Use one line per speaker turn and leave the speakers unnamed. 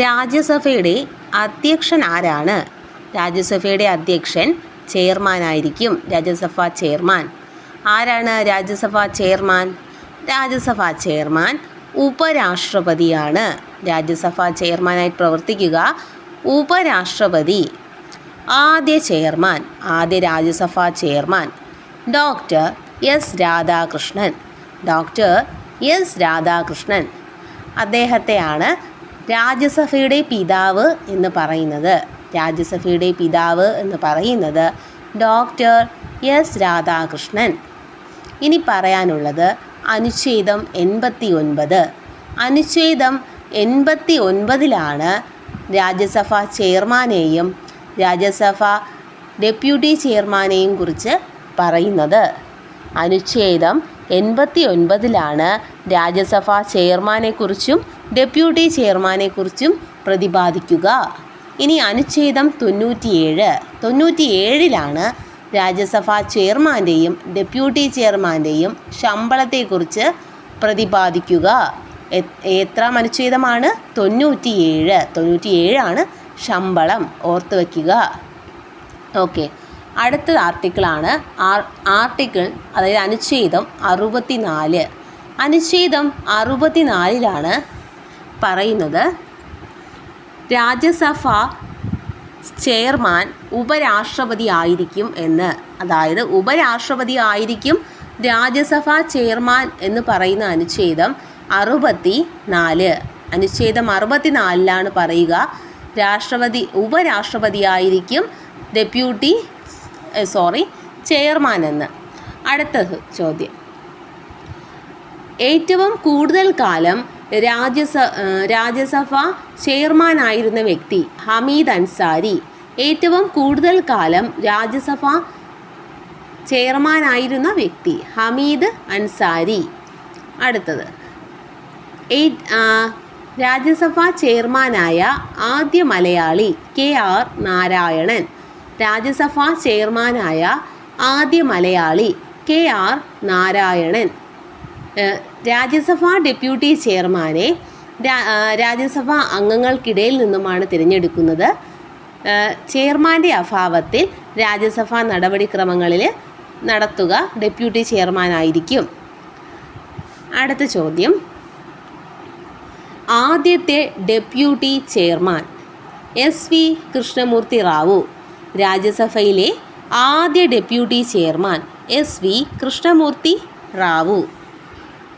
രാജ്യസഭയുടെ അധ്യക്ഷൻ ആരാണ്? രാജ്യസഭയുടെ അധ്യക്ഷൻ ചെയർമാനായിരിക്കും. രാജ്യസഭാ ചെയർമാൻ ആരാണ്? രാജ്യസഭാ ചെയർമാൻ ഉപരാഷ്ട്രപതിയാണ്. രാജ്യസഭാ ചെയർമാനായി പ്രവർത്തിക്കുക ഉപരാഷ്ട്രപതി. ആദ്യ രാജ്യസഭാ ചെയർമാൻ ഡോക്ടർ എസ് രാധാകൃഷ്ണൻ. അദ്ദേഹത്തെയാണ് രാജ്യസഭയുടെ പിതാവ് എന്ന് പറയുന്നത്. Doctor S Radhakrishnan. ഇനി പറയാനുള്ളത് അനുച്ഛേദം 89. അനുച്ഛേദം 89 രാജ്യസഭാ ചെയർമാനെയും രാജ്യസഭാ ഡെപ്യൂട്ടി ചെയർമാനെയും കുറിച്ച് പറയുന്നത്. അനുച്ഛേദം 89 രാജ്യസഭാ ചെയർമാനെക്കുറിച്ചും ഡെപ്യൂട്ടി ചെയർമാനെക്കുറിച്ചും പ്രതിപാദിക്കുക. ഇനി അനുച്ഛേദം 97 രാജ്യസഭാ ചെയർമാൻ്റെയും ഡെപ്യൂട്ടി ചെയർമാൻ്റെയും ശമ്പളത്തെക്കുറിച്ച് പ്രതിപാദിക്കുക. എത്ര അനുച്ഛേദമാണ്? 97 ശമ്പളം. ഓർത്ത് വയ്ക്കുക. ഓക്കെ, അടുത്ത ആർട്ടിക്കിളാണ് ആർട്ടിക്കിൾ അതായത് അനുച്ഛേദം 64. അനുച്ഛേദം 64 പറയുന്നത് രാജ്യസഭാ ചെയർമാൻ ഉപരാഷ്ട്രപതി ആയിരിക്കും എന്ന്. അതായത് ഉപരാഷ്ട്രപതി ആയിരിക്കും രാജ്യസഭാ ചെയർമാൻ എന്ന് പറയുന്ന അനുച്ഛേദം 64. അനുച്ഛേദം 64 പറയുക ഉപരാഷ്ട്രപതിയായിരിക്കും ചെയർമാൻ എന്ന്. അടുത്തത് ചോദ്യം. ഏറ്റവും കൂടുതൽ കാലം രാജ്യസഭാ ചെയർമാനായിരുന്ന വ്യക്തി ഹമീദ് അൻസാരി. ഏറ്റവും കൂടുതൽ കാലം രാജ്യസഭാ ചെയർമാനായിരുന്ന വ്യക്തി ഹമീദ് അൻസാരി. അടുത്തത് രാജ്യസഭാ ചെയർമാനായ ആദ്യ മലയാളി KR നാരായണൻ. രാജ്യസഭാ ചെയർമാനായ ആദ്യ മലയാളി KR നാരായണൻ. രാജ്യസഭാ ഡെപ്യൂട്ടി ചെയർമാനെ രാജ്യസഭാ അംഗങ്ങൾക്കിടയിൽ നിന്നുമാണ് തിരഞ്ഞെടുക്കുന്നത്. ചെയർമാൻ്റെ അഭാവത്തിൽ രാജ്യസഭാ നടപടിക്രമങ്ങളിൽ നടത്തുക ഡെപ്യൂട്ടി ചെയർമാനായിരിക്കും. അടുത്ത ചോദ്യം. ആദ്യത്തെ deputy chairman SV Krishnamurthy Rao. രാജ്യസഭയിലെ ആദ്യ deputy chairman SV Krishnamurthy Rao.